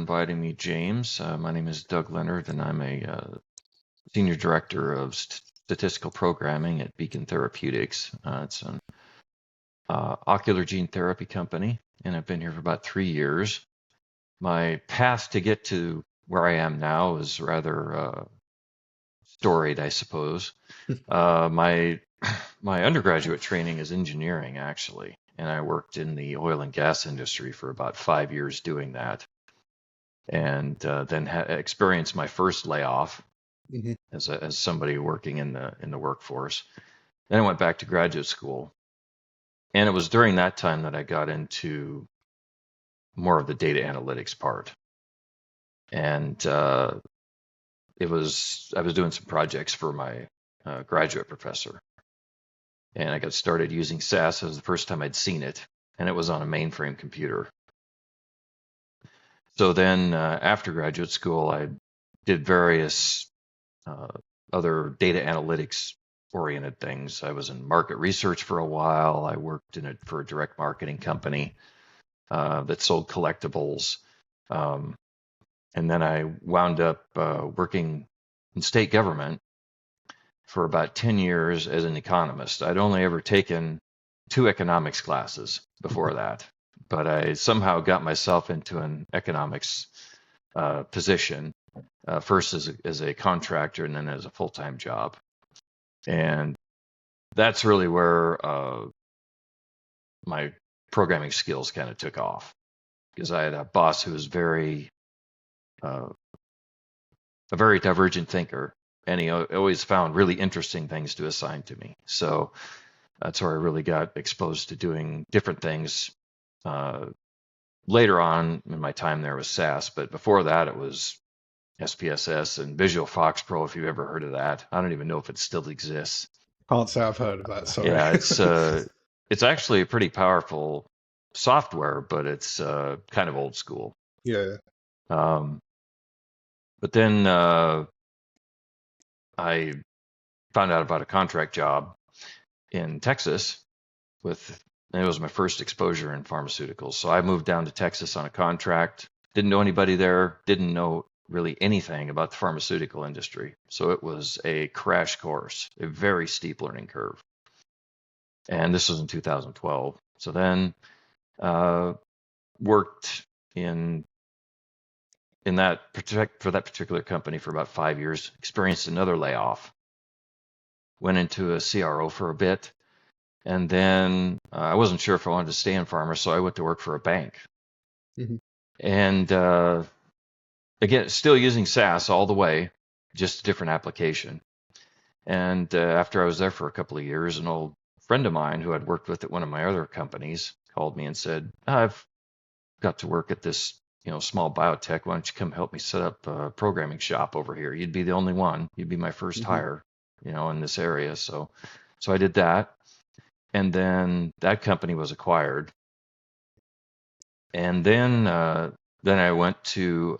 inviting me, James. My name is Doug Leonard, and I'm a Senior Director of Statistical Programming at Beacon Therapeutics. It's an ocular gene therapy company, and I've been here for about 3 years. My path to get to where I am now is rather storied, I suppose. My undergraduate training is engineering, actually, and I worked in the oil and gas industry for about 5 years doing that, and then experienced my first layoff as somebody working in the workforce. Then I went back to graduate school, and it was during that time that I got into more of the data analytics part, and I was doing some projects for my graduate professor, and I got started using SAS. It was the first time I'd seen it, and it was on a mainframe computer. So then after graduate school, I did various other data analytics oriented things. I was in market research for a while. I worked in it for a direct marketing company that sold collectibles. And then I wound up working in state government for about 10 years as an economist. I'd only ever taken 2 economics classes before that, but I somehow got myself into an economics position, first as a contractor and then as a full-time job. And that's really where my programming skills kind of took off, because I had a boss who was a very divergent thinker, and he always found really interesting things to assign to me. So that's where I really got exposed to doing different things. Later on in my time there was SAS, but before that it was SPSS and Visual Fox Pro, if you've ever heard of that. I don't even know if it still exists. Can't say I've heard of that, sorry. Yeah, it's actually a pretty powerful software, but it's kind of old school. Yeah. But then I found out about a contract job in Texas and it was my first exposure in pharmaceuticals. So I moved down to Texas on a contract, didn't know anybody there, didn't know really anything about the pharmaceutical industry. So it was a crash course, a very steep learning curve. And this was in 2012. So then worked for that particular company for about 5 years, experienced another layoff, went into a CRO for a bit, and then I wasn't sure if I wanted to stay in pharma, so I went to work for a bank. And again, still using SAS all the way, just a different application. And after I was there for a couple of years, an old friend of mine who I'd worked with at one of my other companies called me and said, I've got to work at this small biotech. Why don't you come help me set up a programming shop over here? You'd be the only one. You'd be my first hire, in this area. So I did that. And then that company was acquired. And then I went to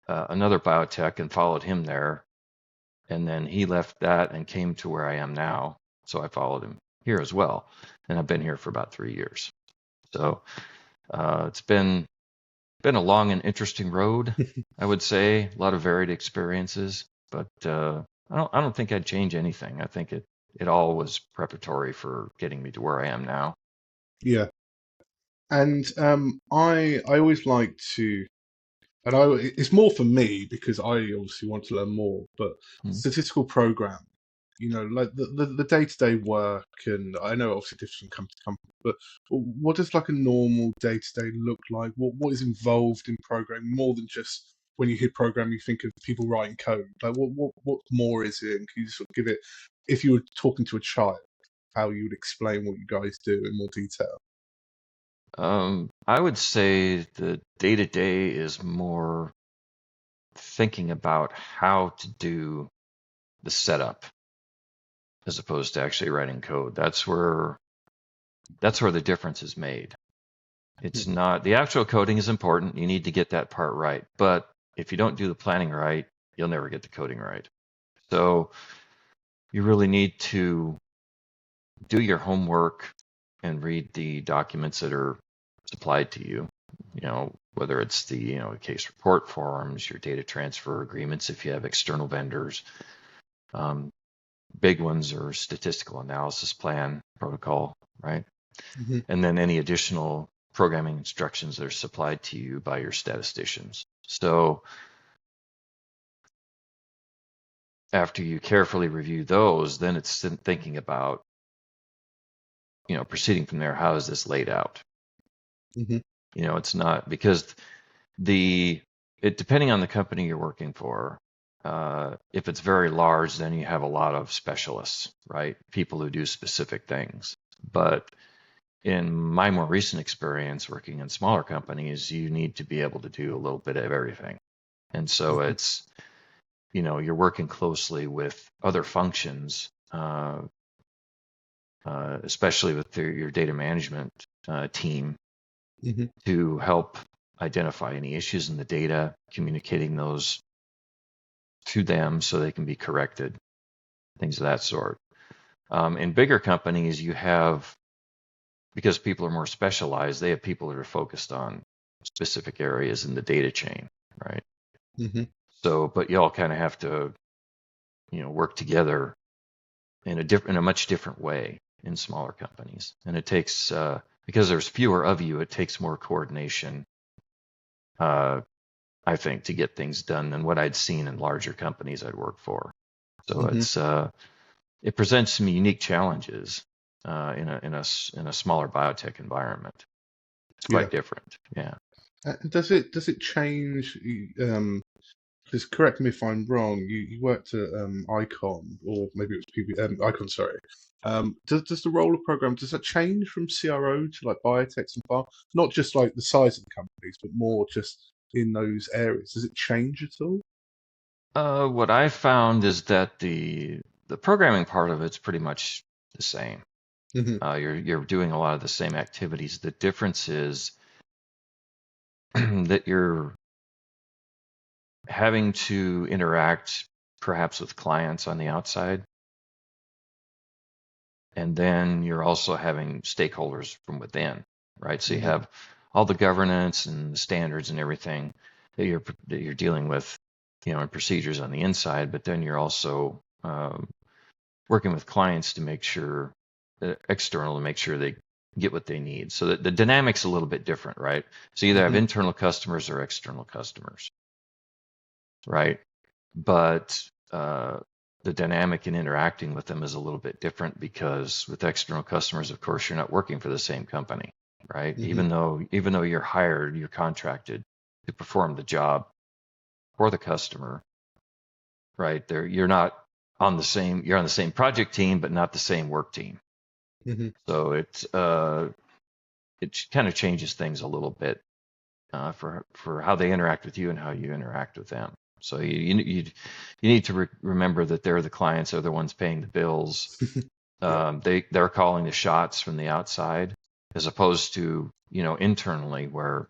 another biotech and followed him there. And then he left that and came to where I am now. So I followed him here as well. And I've been here for about 3 years. So it's been a long and interesting road, I would say. A lot of varied experiences, but I don't think I'd change anything. I think it all was preparatory for getting me to where I am now. Yeah. And I always like to, and it's more for me because I obviously want to learn more, but statistical program, like the day-to-day work, and I know obviously different company to company, but what does like a normal day-to-day look like? What is involved in programming more than just when you hear programming, you think of people writing code? Like what more is it? And can you sort of give it, if you were talking to a child, how you would explain what you guys do in more detail? I would say the day-to-day is more thinking about how to do the setup as opposed to actually writing code. That's where the difference is made. It's not, the actual coding is important. You need to get that part right. But if you don't do the planning right, you'll never get the coding right. So you really need to do your homework and read the documents that are supplied to you. whether it's the case report forms, your data transfer agreements if you have external vendors. Big ones are statistical analysis plan protocol, right? Mm-hmm. And then any additional programming instructions that are supplied to you by your statisticians. So after you carefully review those, then it's thinking about, proceeding from there. How is this laid out? Mm-hmm. It's not because depending on the company you're working for, if it's very large, then you have a lot of specialists, right? People who do specific things. But in my more recent experience working in smaller companies, you need to be able to do a little bit of everything. And so it's, you're working closely with other functions, especially with your data management team, Mm-hmm. to help identify any issues in the data, communicating those to them so they can be corrected, things of that sort. In bigger companies, because people are more specialized, they have people that are focused on specific areas in the data chain, right? Mm-hmm. So, but you all kind of have to, work together in a much different way in smaller companies, and it takes because there's fewer of you, it takes more coordination, I think, to get things done than what I'd seen in larger companies I'd worked for. So it presents some unique challenges in a smaller biotech environment. It's quite different. Yeah. Does it change? Just correct me if I'm wrong. You worked at Icon, or maybe it was Icon. Sorry. Does the role of program, does that change from CRO to like biotechs and pharma? Not just like the size of the companies, but more just in those areas. Does it change at all? What I found is that the programming part of it's pretty much the same. Mm-hmm. You're doing a lot of the same activities. The difference is that you're having to interact perhaps with clients on the outside, and then you're also having stakeholders from within, right? So you have all the governance and the standards and everything that you're dealing with, and procedures on the inside, but then you're also working with clients to make sure, external, to make sure they get what they need. So the dynamic's a little bit different, right? So you either have internal customers or external customers, right? But the dynamic in interacting with them is a little bit different, because with external customers, of course, you're not working for the same company, right? Mm-hmm. Even though you're contracted to perform the job for the customer, right? You're not on the same, you're on the same project team, but not the same work team. Mm-hmm. So it kind of changes things a little bit for how they interact with you and how you interact with them. So you need to remember that they're the clients, are the ones paying the bills. They're calling the shots from the outside, as opposed to internally, where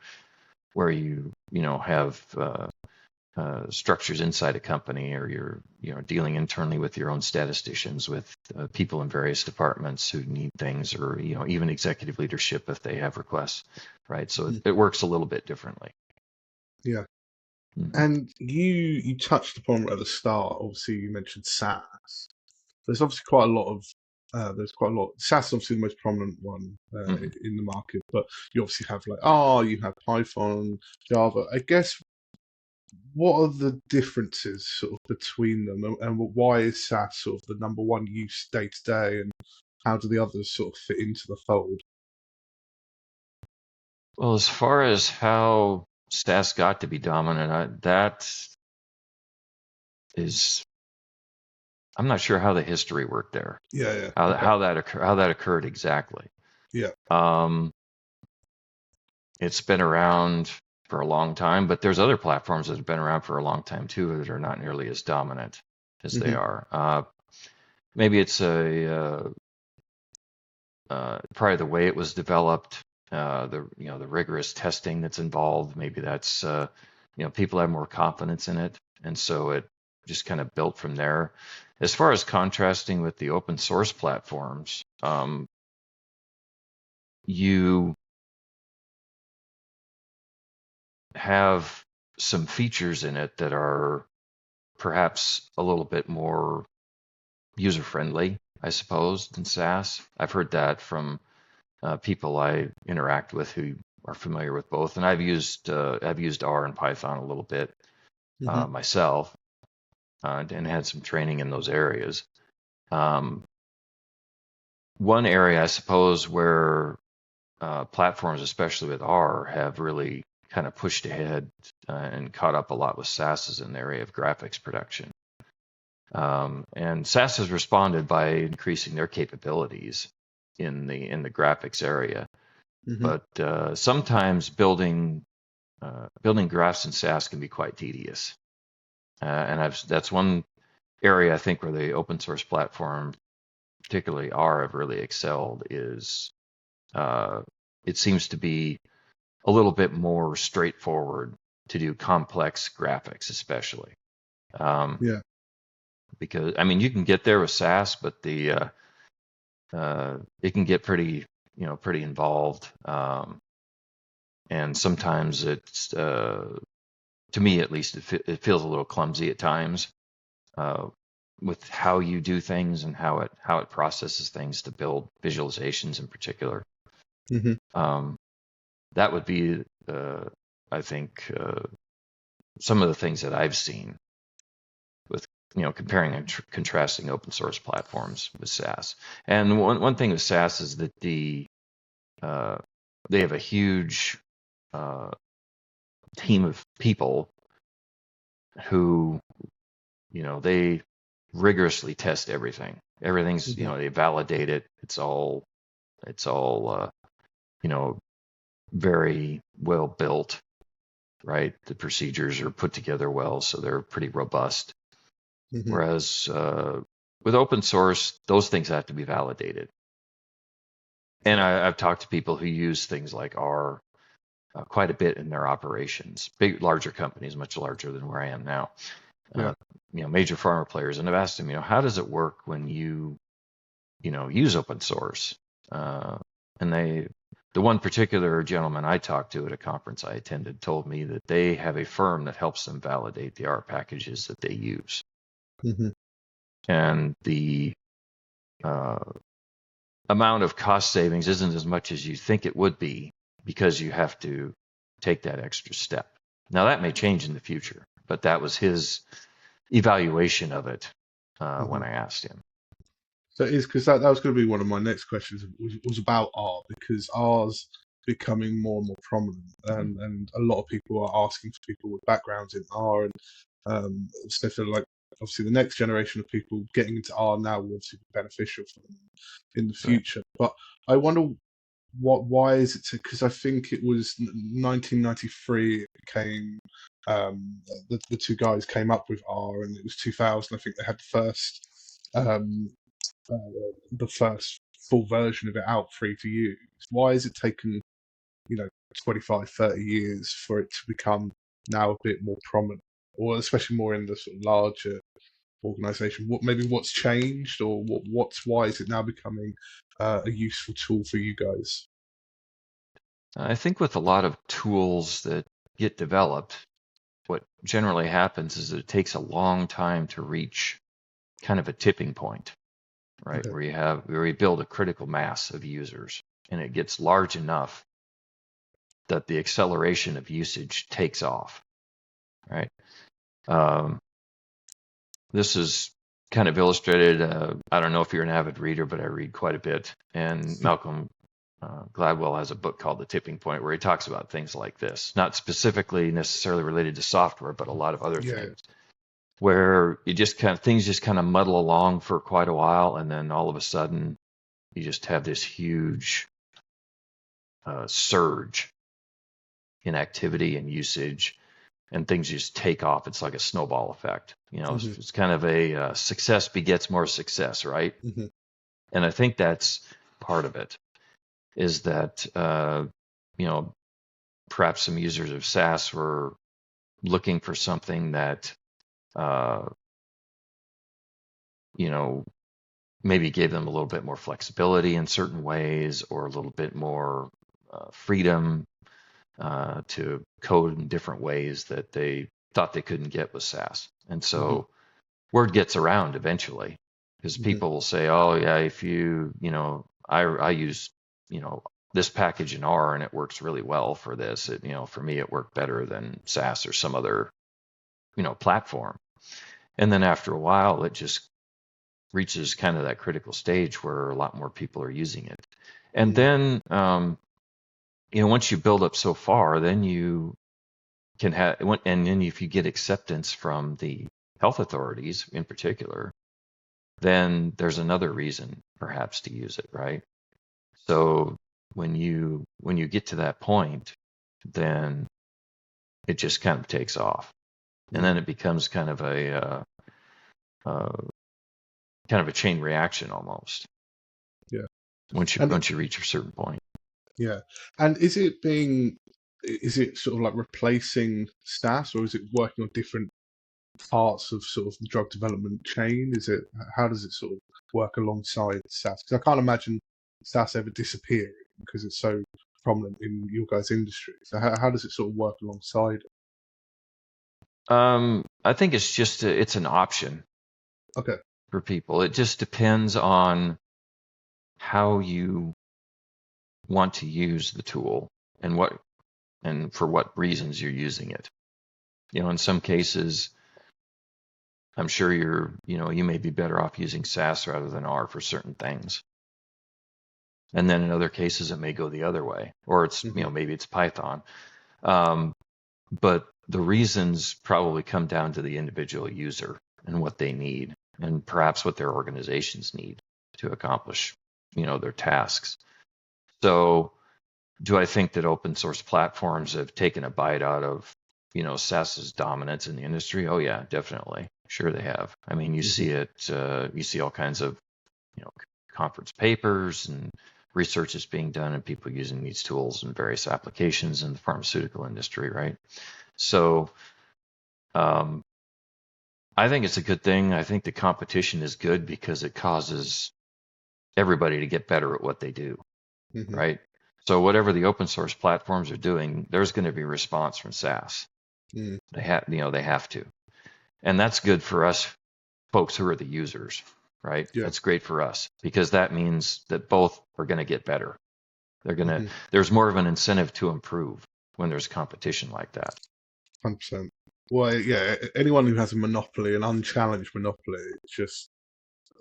you have structures inside a company, or you're dealing internally with your own statisticians, with people in various departments who need things, or even executive leadership if they have requests, right? So it works a little bit differently. Yeah. Mm-hmm. And you touched upon at the start. Obviously, you mentioned SaaS. There's obviously quite a lot of SaaS is obviously the most prominent one in the market, but you obviously have like you have Python, Java. I guess, what are the differences sort of between them, and why is SaaS sort of the number one use day to day, and how do the others sort of fit into the fold? Well, as far as how SaaS got to be dominant, I'm not sure how the history worked there. Yeah. How that occurred exactly. Yeah. It's been around for a long time, but there's other platforms that have been around for a long time too that are not nearly as dominant as they are. Maybe it's probably the way it was developed, the rigorous testing that's involved. Maybe that's people have more confidence in it, and so it just kind of built from there. As far as contrasting with the open source platforms, you have some features in it that are perhaps a little bit more user-friendly, I suppose, than SAS. I've heard that from people I interact with who are familiar with both, and I've used R and Python a little bit Hmm. myself, and had some training in those areas. Um, One area, I suppose, where platforms, especially with R, have really kind of pushed ahead and caught up a lot with SAS is in the area of graphics production. And SAS has responded by increasing their capabilities in the graphics area. Hmm. But sometimes building graphs in SAS can be quite tedious. And that's one area I think where the open source platform, particularly R, have really excelled is uh, it seems to be a little bit more straightforward to do complex graphics, especially. Um, Yeah. because I mean, you can get there with SAS, but it can get pretty, pretty involved. And sometimes it's, to me at least, it feels a little clumsy at times uh, with how you do things and how it processes things to build visualizations in particular. Hmm. Um, that would be, I think, some of the things that I've seen with comparing and contrasting open source platforms with SAS. And one thing with SAS is that uh, they have a huge uh, team of people who they rigorously test everything. Everything's Hmm. they validate it. It's all you know very well built, right? The procedures are put together well, so they're pretty robust. Hmm. Whereas with open source, those things have to be validated. And Yeah. I've talked to people who use things like R quite a bit in their operations, larger companies, much larger than where I am now. Yeah. Uh, Major pharma players, and I've asked them, how does it work when use open source? And the one particular gentleman I talked to at a conference I attended told me that they have a firm that helps them validate the R packages that they use. Hmm. And the uh, amount of cost savings isn't as much as you think it would be because you have to take that extra step. Now, that may change in the future, but that was his evaluation of it Hmm. when I asked him. So it is because that was going to be one of my next questions was about R because R's becoming more and more prominent, Mhm. and a lot of people are asking for people with backgrounds in R, and so they feel like obviously the next generation of people getting into R now will obviously be beneficial for them in the Right. future. But I wonder why is it? Because I think it was 1993 it became the two guys came up with R, and it was 2000. I think they had um, uh, the first full version of it out free to use. Why has it taken, 25, 30 years for it to become now a bit more prominent, or especially more in the sort of larger organization? What's changed, or why is it now becoming a useful tool for you guys? I think with a lot of tools that get developed, what generally happens is that it takes a long time to reach kind of a tipping point, right? Okay. Where you build a critical mass of users and it gets large enough that the acceleration of usage takes off, right? Um, this is kind of illustrated. I don't know if you're an avid reader, but I read quite a bit. And Malcolm Gladwell has a book called The Tipping Point where he talks about things like this, not specifically necessarily related to software, but a lot of other Yeah. things where things just kind of muddle along for quite a while, and then all of a sudden you just have this huge surge in activity and usage, and things just take off. It's like a snowball effect. Hmm. It's kind of a success begets more success, right? Hmm. And I think that's part of it. Is that you know perhaps some users of SAS were looking for something that uh, you know maybe gave them a little bit more flexibility in certain ways or a little bit more freedom to code in different ways that they thought they couldn't get with SAS. And Hmm. so word gets around eventually, because Hmm. people will say, oh yeah, if I use, this package in R and it works really well for this. For me, it worked better than SAS or some other, platform. And then after a while, it just reaches kind of that critical stage where a lot more people are using it. And Hmm. then, once you build up so far, then you can have, and then if you get acceptance from the health authorities in particular, then there's another reason perhaps to use it, right? So when you get to that point, then it just kind of takes off, and Hmm. then it becomes uh, kind of a chain reaction almost Yeah. And once you reach a certain point. yeah. And is it sort of like replacing SAS, or is it working on different parts of sort of the drug development chain? How does it sort of work alongside SAS? Because I can't imagine SAS ever disappearing because it's so prominent in your guys' industry. So how does it sort of work alongside it? I think it's an option Okay. for people. It just depends on how you want to use the tool and for what reasons you're using it. In some cases, I'm sure you may be better off using SAS rather than R for certain things. And then in other cases, it may go the other way, or Hmm. maybe it's Python. Um, but the reasons probably come down to the individual user and what they need, and perhaps what their organizations need to accomplish, their tasks. So, do I think that open source platforms have taken a bite out of, SaaS's dominance in the industry? Oh yeah, definitely. Sure they have. I mean, you Hmm. see it, you see all kinds of, you know, conference papers and research is being done and people using these tools in various applications in the pharmaceutical industry, right? So, um, I think it's a good thing. I think the competition is good because it causes everybody to get better at what they do, Hmm. right? So whatever the open source platforms are doing, there's going to be response from SaaS. Hmm. They have to, and that's good for us folks who are the users, right? Yeah. That's great for us because that means that both are going to get better. Hmm. There's more of an incentive to improve when there's competition like that. 100%. Well, yeah, anyone who has a monopoly, an unchallenged monopoly, it's just,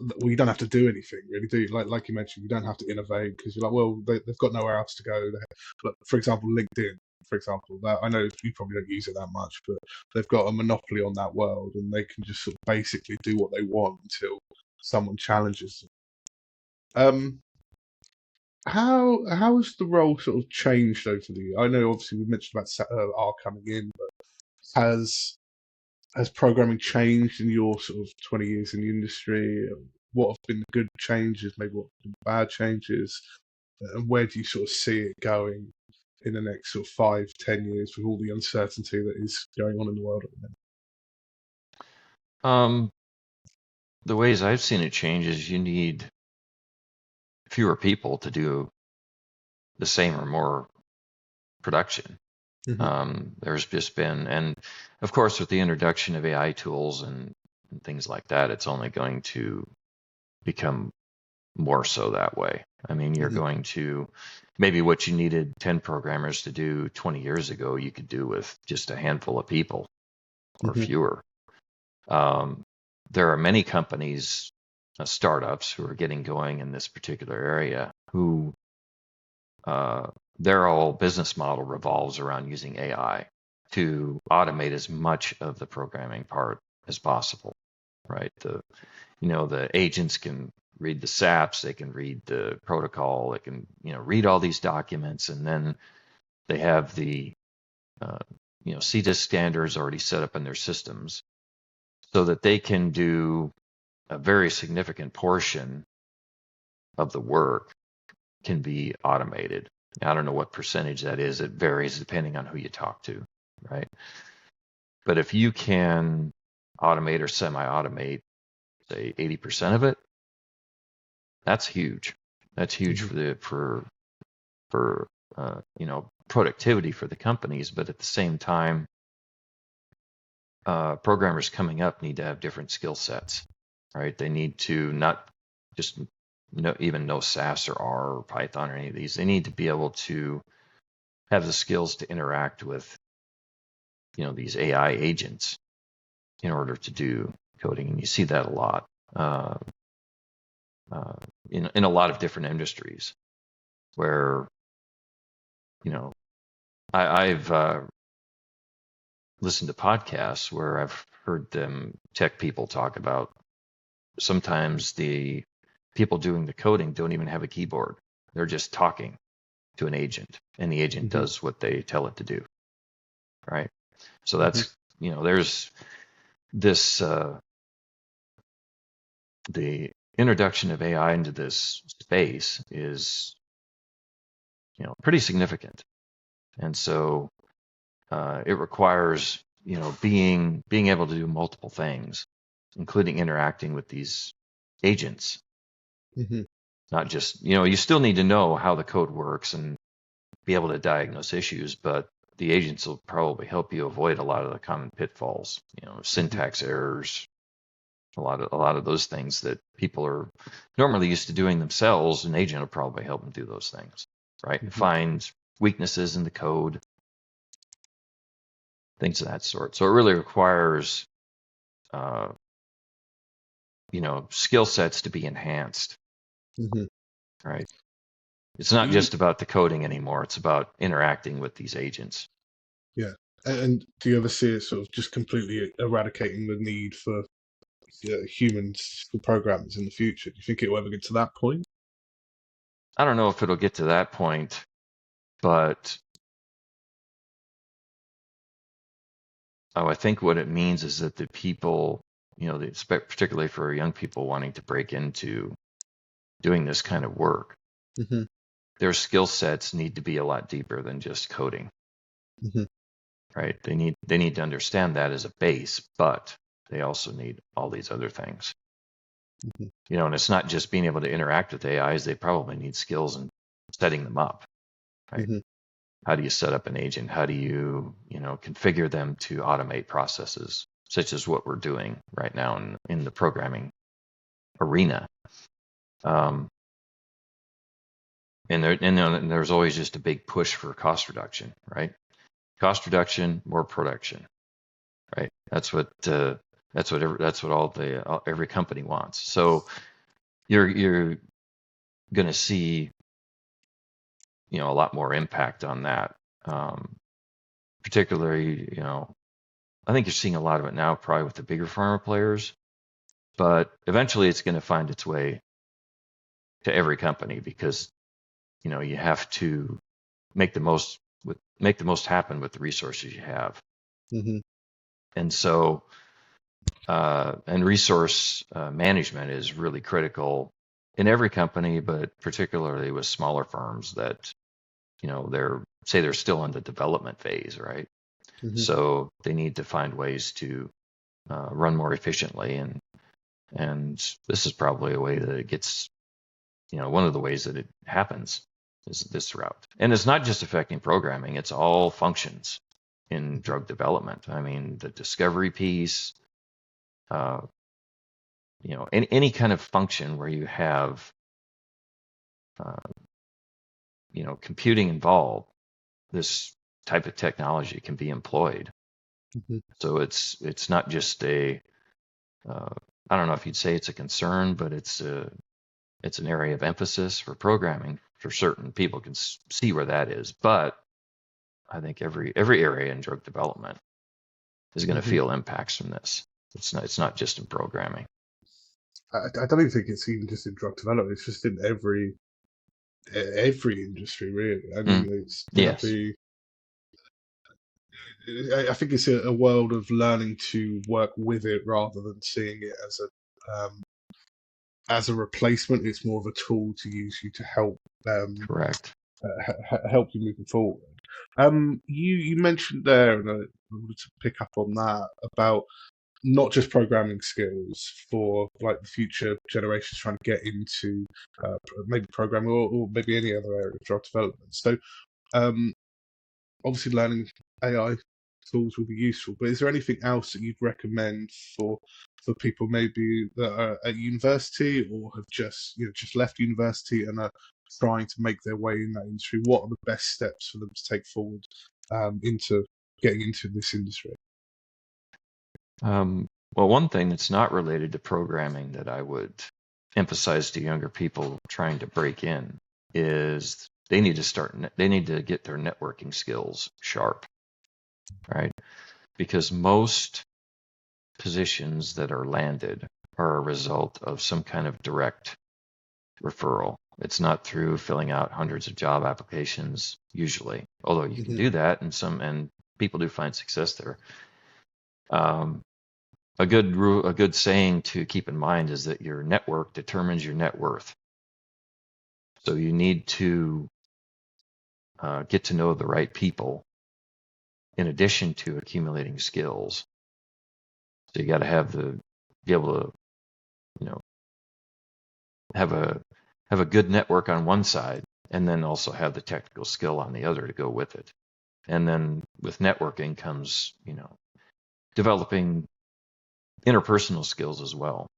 well, you don't have to do anything really, do you? Like you mentioned, you don't have to innovate because you're like, well, they've got nowhere else to go. But for example, LinkedIn, for example, that I know you probably don't use it that much, but they've got a monopoly on that world, and they can just sort of basically do what they want until someone challenges them. How has the role sort of changed over the year? I know obviously we mentioned about R coming in, but has programming changed in your sort of 20 years in the industry? What have been the good changes, maybe what have been the bad changes? And where do you sort of see it going in the next sort of 5, 10 years with all the uncertainty that is going on in the world at the minute? Um, the ways I've seen it change is you need fewer people to do the same or more production. Hmm. There's just been, and of course, with the introduction of AI tools and things like that, it's only going to become more so that way. I mean, you're Hmm. going to maybe what you needed 10 programmers to do 20 years ago, you could do with just a handful of people or Hmm. fewer. Um, there are many companies, startups who are getting going in this particular area who uh, their whole business model revolves around using AI to automate as much of the programming part as possible, right? The agents can read the SAPs, they can read the protocol, they can, read all these documents, and then they have the, uh, CDISC standards already set up in their systems so that they can do a very significant portion of the work can be automated. I don't know what percentage that is. It varies depending on who you talk to, right? But if you can automate or semi-automate, say 80% of it, that's huge. That's huge Hmm. for productivity for the companies, but at the same time, programmers coming up need to have different skill sets, right? They need to not just even know SAS or R or Python or any of these. They need to be able to have the skills to interact with, these AI agents in order to do coding, and you see that a lot in a lot of different industries where, I've listened to podcasts where I've heard them tech people talk about sometimes the people doing the coding don't even have a keyboard. They're just talking to an agent, and the agent does what they tell it to do, right? So that's, there's this, the introduction of AI into this space is, pretty significant. And so it requires, being able to do multiple things, including interacting with these agents. Not just, you still need to know how the code works and be able to diagnose issues, but the agents will probably help you avoid a lot of the common pitfalls, syntax errors, a lot of those things that people are normally used to doing themselves. An agent will probably help them do those things, right? Find weaknesses in the code, things of that sort. So it really requires, skill sets to be enhanced, right? It's not just about the coding anymore. It's about interacting with these agents. Yeah. And do you ever see it sort of just completely eradicating the need for humans for programmers in the future? Do you think it will ever get to that point? I don't know if it'll get to that point, but I think what it means is that the people, particularly for young people wanting to break into doing this kind of work, their skill sets need to be a lot deeper than just coding, right? They need to understand that as a base, but they also need all these other things. And it's not just being able to interact with AIs. They probably need skills in setting them up, right? How do you set up an agent? How do you, configure them to automate processes, such as what we're doing right now in the programming arena? And there's always just a big push for cost reduction, right? Cost reduction, more production, right? That's what every company wants. So you're going to see, a lot more impact on that. Particularly, I think you're seeing a lot of it now, probably with the bigger pharma players, but eventually it's going to find its way to every company because, you have to make the most happen with the resources you have. And so, and resource management is really critical in every company, but particularly with smaller firms that, they're still in the development phase, right? So they need to find ways to run more efficiently, and this is probably a way that it gets, one of the ways that it happens is this route. And it's not just affecting programming; it's all functions in drug development. I mean, the discovery piece, any kind of function where you have, computing involved, this type of technology can be employed. So it's not just I don't know if you'd say it's a concern, but it's an area of emphasis for programming. For certain people can see where that is, but I think every area in drug development is going to feel impacts from this. It's not just in programming. I don't even think it's even just in drug development. It's just in every industry, really. I mean, it's going to be. I think it's a world of learning to work with it rather than seeing it as a replacement. It's more of a tool to use you to help. Correct. Help you moving forward. You mentioned there, and I wanted to pick up on that about not just programming skills for like the future generations trying to get into maybe programming or maybe any other area of drug development. So obviously learning AI tools will be useful, but is there anything else that you'd recommend for people maybe that are at university or have just left university and are trying to make their way in that industry? What are the best steps for them to take forward into getting into this industry? Well, one thing that's not related to programming that I would emphasize to younger people trying to break in is they need to get their networking skills sharp, right? Because most positions that are landed are a result of some kind of direct referral. It's not through filling out hundreds of job applications usually, although you can do that and people do find success there. A good saying to keep in mind is that your network determines your net worth. So you need to get to know the right people in addition to accumulating skills. So you got to be able to, you know, have a good network on one side, and then also have the technical skill on the other to go with it. And then with networking comes, developing interpersonal skills as well.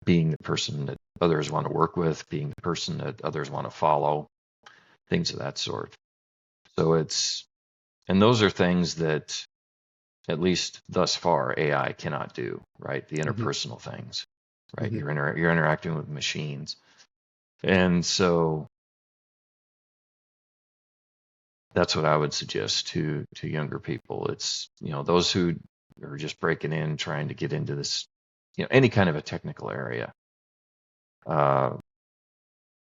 Being the person that others want to work with, being the person that others want to follow, things of that sort. And those are things that, at least thus far, AI cannot do, right? The interpersonal things, right? You're interacting with machines. And so that's what I would suggest to younger people. It's, those who are just breaking in, trying to get into this, any kind of a technical area. A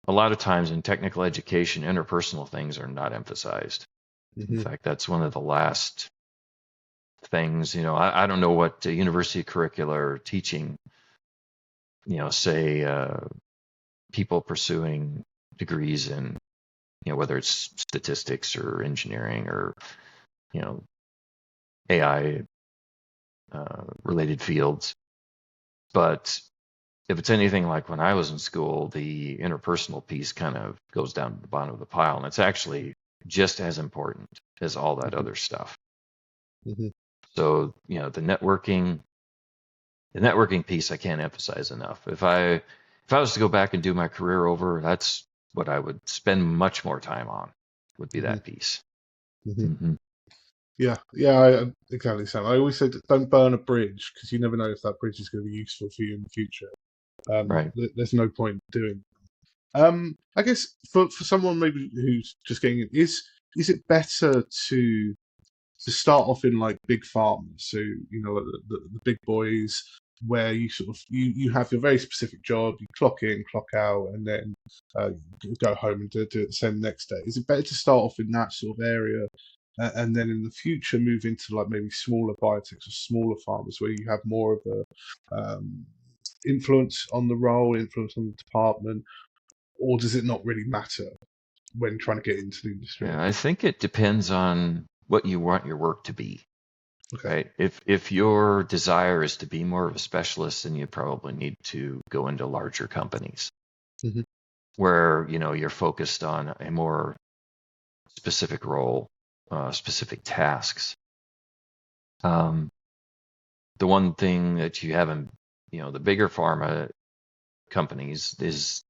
lot of times in technical education, interpersonal things are not emphasized. In fact, that's one of the last things, I don't know what university curricula are teaching, say people pursuing degrees in, whether it's statistics or engineering or, AI related fields. But if it's anything like when I was in school, the interpersonal piece kind of goes down to the bottom of the pile, and it's actually just as important as all that other stuff. So, the networking piece I can't emphasize enough. If I was to go back and do my career over, that's what I would spend much more time on, would be that piece. Yeah, exactly. Sam, I always say don't burn a bridge because you never know if that bridge is going to be useful for you in the future. Right. There's no point doing. I guess for someone maybe who's just getting in, is it better to start off in like big pharma, so like the big boys, where you sort of you have your very specific job, you clock in, clock out, and then go home and do it the same next day? Is it better to start off in that sort of area, and then in the future move into like maybe smaller biotechs or smaller farmers where you have more of a influence on the role, influence on the department, or does it not really matter when trying to get into the industry? Yeah, I think it depends on what you want your work to be. Okay. Right. If your desire is to be more of a specialist, then you probably need to go into larger companies where, you're focused on a more specific role, specific tasks. The one thing that you have in, the bigger pharma companies is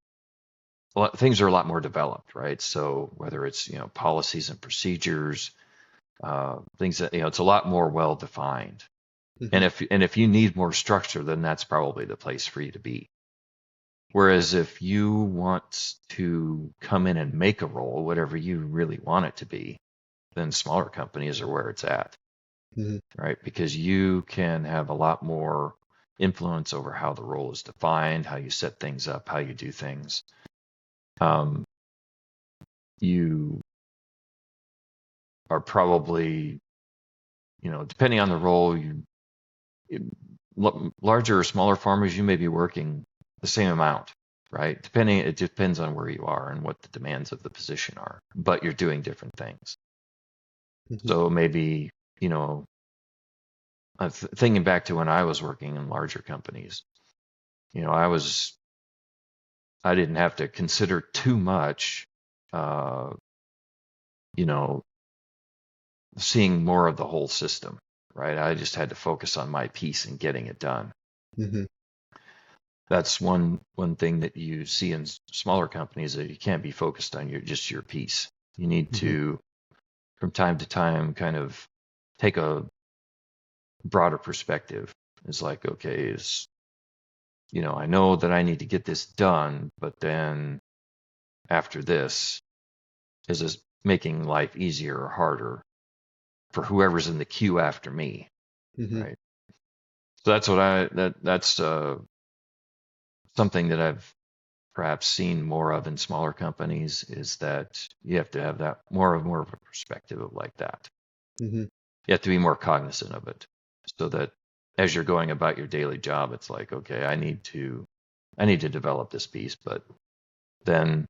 things are a lot more developed, right? So whether it's, policies and procedures, things that, it's a lot more well defined. And if you need more structure, then that's probably the place for you to be. Whereas if you want to come in and make a role, whatever you really want it to be, then smaller companies are where it's at, right? Because you can have a lot more influence over how the role is defined, how you set things up, how you do things. You are probably, depending on the role, larger or smaller farmers, you may be working the same amount, right? It depends on where you are and what the demands of the position are, but you're doing different things. So maybe, thinking back to when I was working in larger companies, I didn't have to consider too much uh, you know, seeing more of the whole system, right? I just had to focus on my piece and getting it done. Mm-hmm. That's one thing that you see in smaller companies, that you can't be focused on just your piece. You need Mm-hmm. to, from time to time, kind of take a broader perspective. It's like, okay, I know that I need to get this done, but then after this, is this making life easier or harder for whoever's in the queue after me, Mm-hmm. right? So that's what that's something that I've perhaps seen more of in smaller companies, is that you have to have that more of a perspective of like that. Mm-hmm. You have to be more cognizant of it, so that as you're going about your daily job, it's like, okay, I need to develop this piece, but then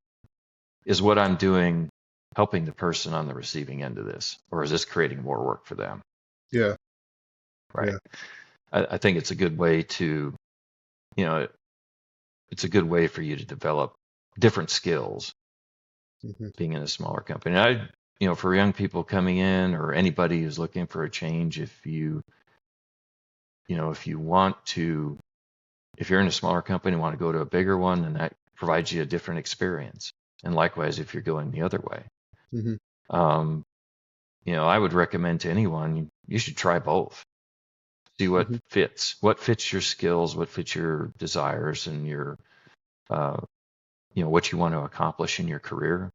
is what I'm doing helping the person on the receiving end of this, or is this creating more work for them? Yeah. Right. Yeah. I think it's a good way to, you know, it's a good way for you to develop different skills Mm-hmm. being in a smaller company. For young people coming in, or anybody who's looking for a change, if you want to, if you're in a smaller company and want to go to a bigger one, then that provides you a different experience. And likewise, if you're going the other way, Mm-hmm. um, I would recommend to anyone, you should try both. See Mm-hmm. what fits your skills, what fits your desires, and your, what you want to accomplish in your career.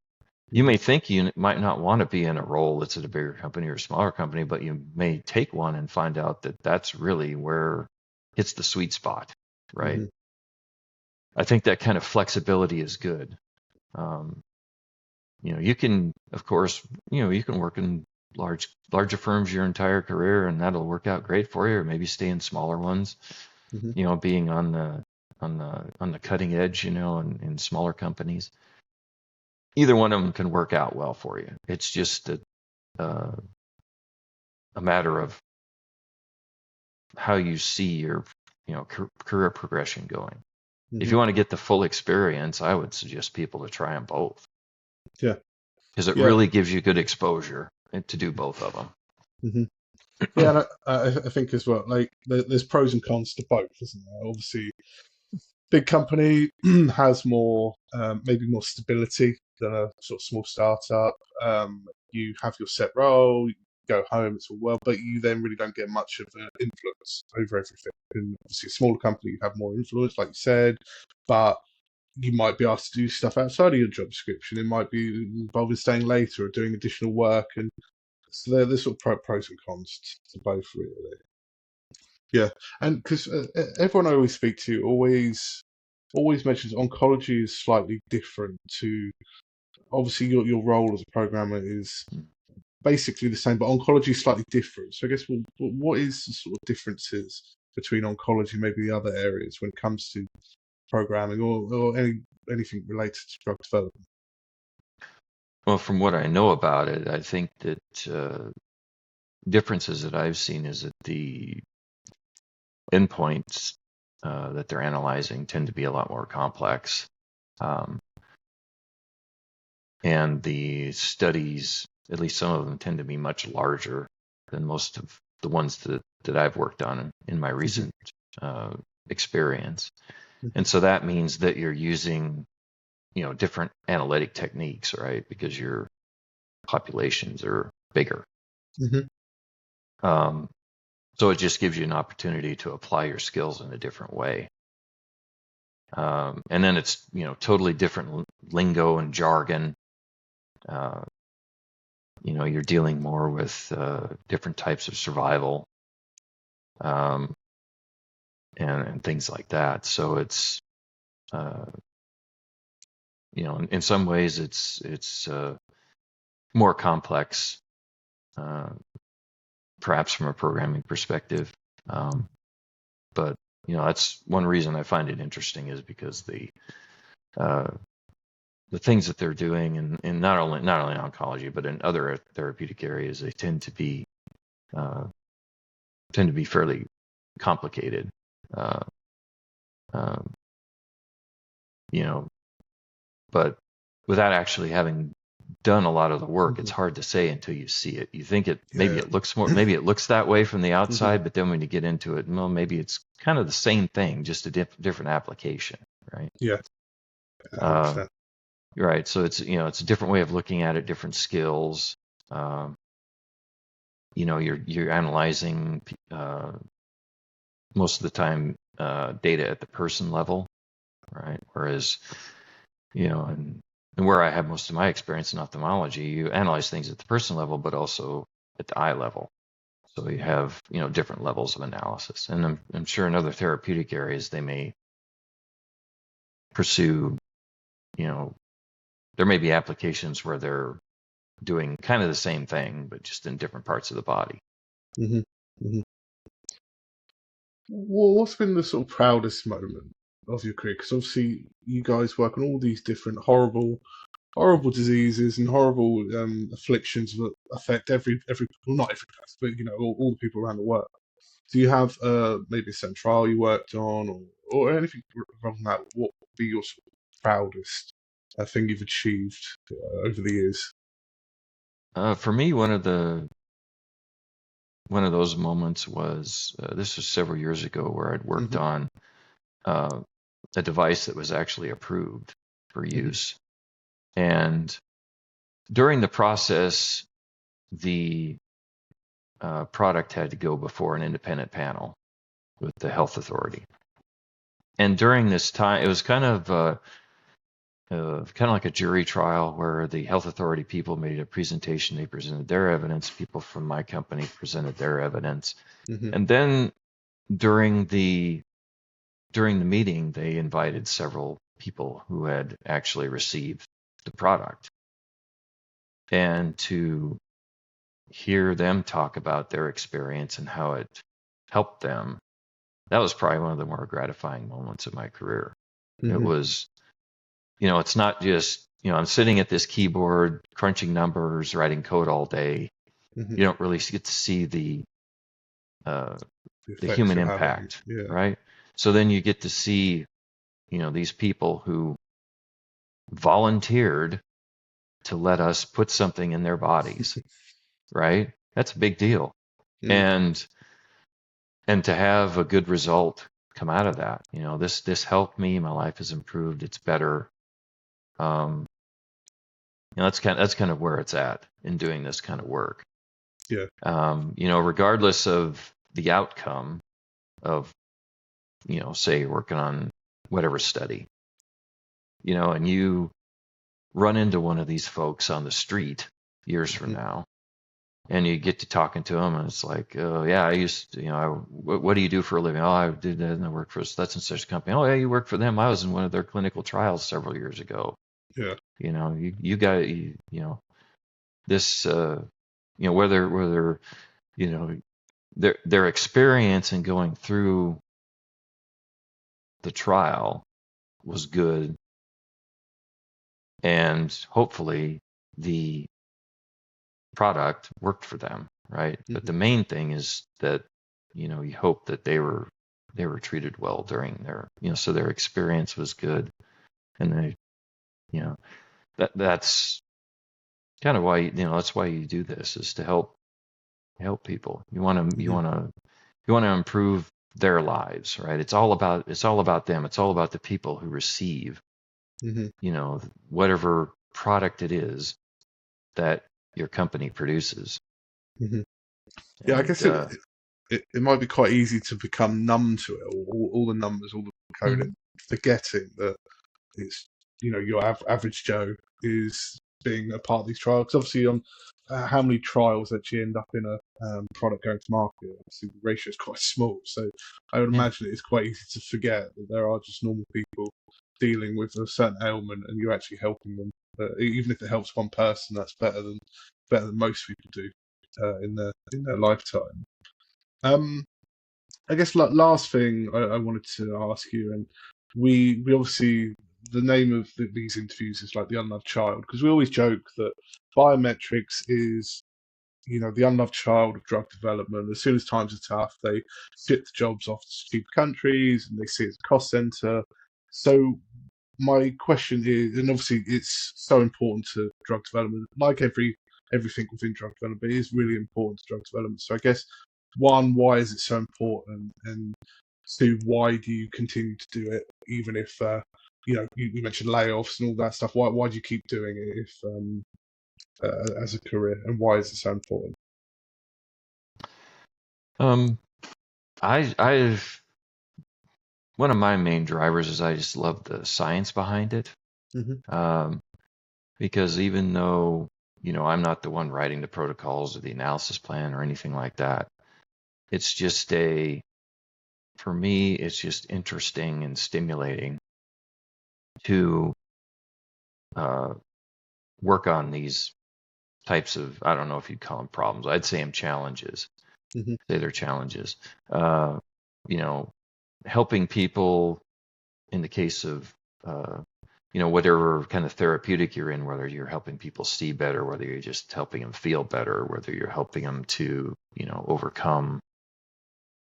You Mm-hmm. may think you might not want to be in a role that's at a bigger company or a smaller company, but you may take one and find out that that's really where it's the sweet spot, right? Mm-hmm. I think that kind of flexibility is good. Um, you can, of course, you can work in larger firms your entire career, and that'll work out great for you, or maybe stay in smaller ones, Mm-hmm. being on the cutting edge, in smaller companies. Either one of them can work out well for you. It's just uh, a matter of how you see your, career progression going. If Mm-hmm. you want to get the full experience, I would suggest people to try them both, Yeah. because it Yeah. really gives you good exposure to do both of them. Mm-hmm. Yeah, and I think as well, like there's pros and cons to both, isn't there? Obviously, big company has more, maybe more stability than a sort of small startup. You have your set role, you go home, it's all well, but you then really don't get much of an influence over everything. And obviously, a smaller company, you have more influence, like you said, but you might be asked to do stuff outside of your job description. It might be involving staying later or doing additional work, and so there's sort of pros and cons to both, really. Yeah, and because everyone I always speak to always mentions oncology is slightly different to, obviously your role as a programmer is basically the same, but oncology is slightly different. So I guess what is the sort of differences between oncology and maybe the other areas when it comes to programming or anything related to drug development? Well, from what I know about it, I think that differences that I've seen is that the endpoints that they're analyzing tend to be a lot more complex. Um, and the studies, at least some of them, tend to be much larger than most of the ones that I've worked on in my recent experience. And so that means that you're using, different analytic techniques, right? Because your populations are bigger. Mm-hmm. Um, so it just gives you an opportunity to apply your skills in a different way. And then it's, totally different lingo and jargon. Uh, you're dealing more with different types of survival, um, and things like that. So it's, uh, in some ways it's more complex, uh, perhaps from a programming perspective. But that's one reason I find it interesting, is because uh, the things that they're doing in not only oncology but in other therapeutic areas, they uh, tend to be fairly complicated. Uh, um, you know, but without actually having done a lot of the work, it's Hmm. hard to say until you see it. You think maybe Yeah. it looks maybe it looks that way from the Hmm. outside, but then when you get into it, well, maybe it's kind of the same thing, just a different application, right? Yeah. I Uh, understand. right. So it's a different way of looking at it, different skills. Um, you're analyzing most of the time data at the person level, right? Whereas and where I have most of my experience in ophthalmology, you analyze things at the person level, but also at the eye level. So you have, different levels of analysis. And I'm sure in other therapeutic areas, they may pursue, you know, there may be applications where they're doing kind of the same thing, but just in different parts of the body. Hmm. Hmm. Well, what's been the sort of proudest moment of your career? Because obviously you guys work on all these different horrible diseases and horrible afflictions that affect every well, not every person, but all the people around the world. Do you have maybe a certain trial you worked on, or anything from that? What would be your sort of proudest thing you've achieved over the years? For me, one of those moments was this was several years ago where I'd worked Hmm. on uh, a device that was actually approved for Hmm. use. And during the process, the product had to go before an independent panel with the health authority. And during this time, it was kind of like a jury trial where the health authority people made a presentation. They presented their evidence. People from my company presented their evidence. Hmm. And then during the during the meeting, they invited several people who had actually received the product and to hear them talk about their experience and how it helped them. That was probably one of the more gratifying moments of my career. It Hmm. was, it's not just, I'm sitting at this keyboard, crunching numbers, writing code all day. Hmm. You don't really get to see uh, The the effects human you're having, impact, yeah. right? So then you get to see, these people who volunteered to let us put something in their bodies, right? That's a big deal. Mm. And to have a good result come out of that, this helped me. My life has improved. It's better. Um, that's kind of where it's at in doing this kind of work. Yeah. Regardless of the outcome of, say you're working on whatever study, and you run into one of these folks on the street years from Hmm. now, and you get to talking to them, and it's like, oh yeah, I used to, what do you do for a living? Oh, I did that, and I work for such and such company. Oh yeah, you work for them. I was in one of their clinical trials several years ago. Yeah. You got this, whether you know their experience in going through the trial was good, and hopefully the product worked for them, right? But Hmm. the main thing is that you hope that they were treated well during their so their experience was good, and they you know that's kind of why that's why you do this, is to help people. Hmm. You want to improve their lives, right? It's all about them. It's all about the people who receive Hmm. whatever product it is that your company produces. Hmm. Yeah, I And guess it might be quite easy to become numb to it, all the numbers, all the coding, Mhm. forgetting that it's your average Joe is being a part of these trials. 'Cause obviously, on how many trials actually end up in a product going to market, obviously the ratio is quite small. So I would Yeah. imagine it's quite easy to forget that there are just normal people dealing with a certain ailment, and you're actually helping them. Even if it helps one person, that's better than most people do in their lifetime. Um, I guess last thing I wanted to ask you, and we obviously, the name of these interviews is like the unloved child, because we always joke that biometrics is the unloved child of drug development. As soon as times are tough, they ship the jobs off to cheap countries, and they see it as a cost center. So my question is, and obviously it's so important to drug development, like everything within drug development, it is really important to drug development. So I guess one, why is it so important, and two, why do you continue to do it even if you mentioned layoffs and all that stuff? Why do you keep doing it if as a career, and why is it so important? Um, I've one of my main drivers is I just love the science behind it. Hmm. Um, because even though, I'm not the one writing the protocols or the analysis plan or anything like that, it's just for me, it's just interesting and stimulating to uh, work on these types of, I don't know if you'd call them problems. I'd say them challenges. Hmm. Say they're challenges. Uh, you know, helping people in the case of, whatever kind of therapeutic you're in, whether you're helping people see better, whether you're just helping them feel better, whether you're helping them to, overcome,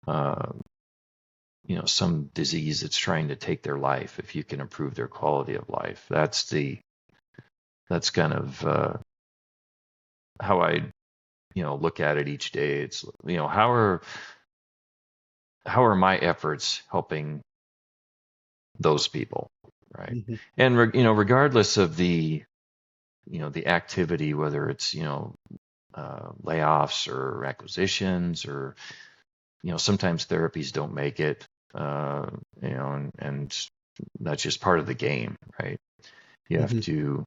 uh, some disease that's trying to take their life. If you can improve their quality of life, that's kind of how I, look at it each day. It's, how are my efforts helping those people, right? Hmm. And regardless of the activity, whether it's layoffs or acquisitions, or sometimes therapies don't make it, and that's just part of the game, right? You have Hmm. to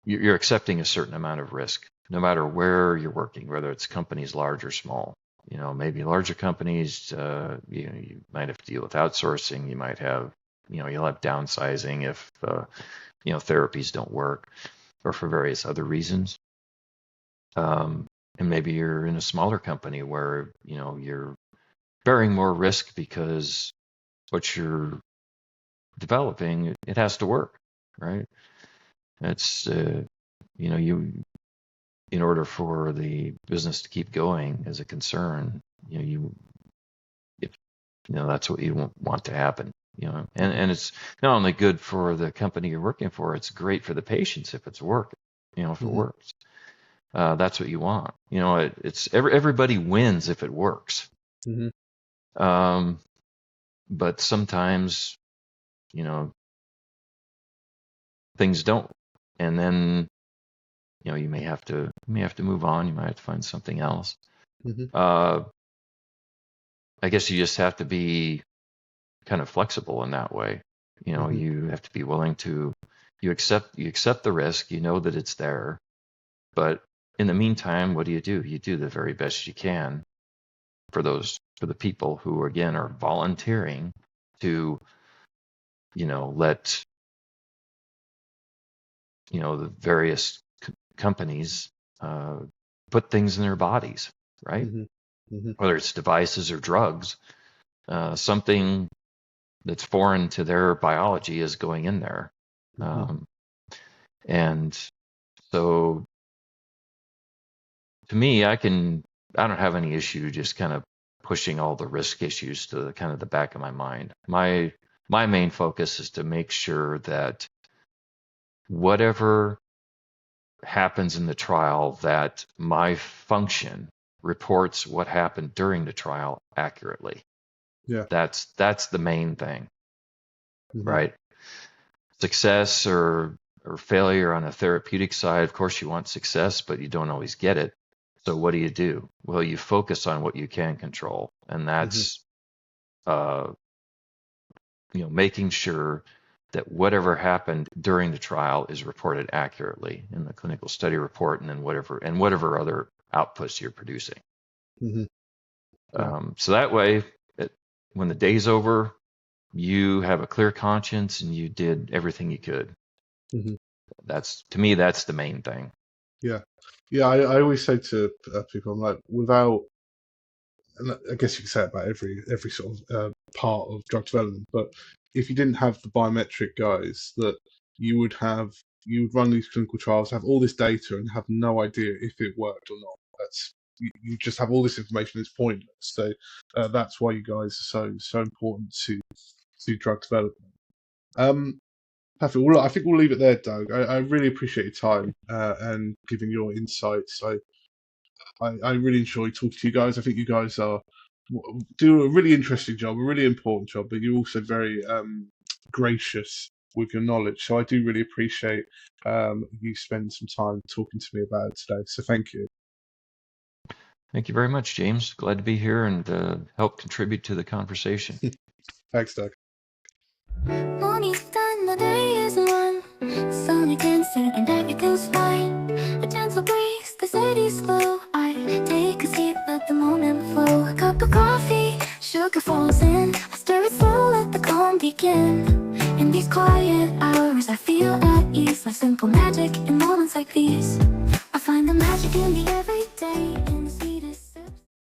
you're accepting a certain amount of risk, no matter where you're working, whether it's companies large or small. Maybe larger companies, you might have to deal with outsourcing. You might have, you'll have downsizing if, therapies don't work, or for various other reasons. And maybe you're in a smaller company where, you're bearing more risk because what you're developing, it has to work, right? It's, you in order for the business to keep going as a concern, if that's what you want to happen, and it's not only good for the company you're working for, it's great for the patients if it's work, if it Hmm. works. That's what you want. It's everybody wins if it works. Hmm. Um, but sometimes, you know, things don't, and then you may have to move on. You might have to find something else. Hmm. Uh, I guess you just have to be kind of flexible in that way. Hmm. You have to be willing to you accept the risk. You know that it's there, but in the meantime, what do? You do the very best you can for the people who again are volunteering to let the various companies put things in their bodies, right? Hmm. Hmm. Whether it's devices or drugs, something that's foreign to their biology is going in there. Hmm. Um, and so to me, I don't have any issue just kind of pushing all the risk issues to the kind of the back of my mind. My main focus is to make sure that whatever happens in the trial, that my function reports what happened during the trial accurately. Yeah. That's the main thing, Hmm. right? Success or failure on a therapeutic side, of course you want success, but you don't always get it. So what do? Well, you focus on what you can control, and Hmm. that's uh, making sure that whatever happened during the trial is reported accurately in the clinical study report, and then whatever other outputs you're producing. Hmm. Yeah. So that way, when the day's over, you have a clear conscience and you did everything you could. Hmm. That's to me, that's the main thing. Yeah. Yeah. I always say to people, I'm like, without, and I guess you could say it about every sort of part of drug development, but if you didn't have the biometric guys, that you would run these clinical trials, have all this data, and have no idea if it worked or not. You just have all this information; it's pointless. So that's why you guys are so important to drug development. Um, Perfect. Well, look, I think we'll leave it there, Doug. I really appreciate your time and giving your insights. I really enjoy talking to you guys. I think you guys do a really interesting job, a really important job, but you're also very gracious with your knowledge. So I do really appreciate you spending some time talking to me about it today. So thank you. Thank you very much, James. Glad to be here and help contribute to the conversation. Thanks, Doug. Morning's done, the day is won. Sun dancing and everything's fine. A gentle breeze, the city's slow. I take a seat, let the moment flow. A cup of coffee, sugar falls in. I stir it slow, let the calm begin. In these quiet hours, I feel at ease. Like simple magic in moments like these. I find the magic in the everyday.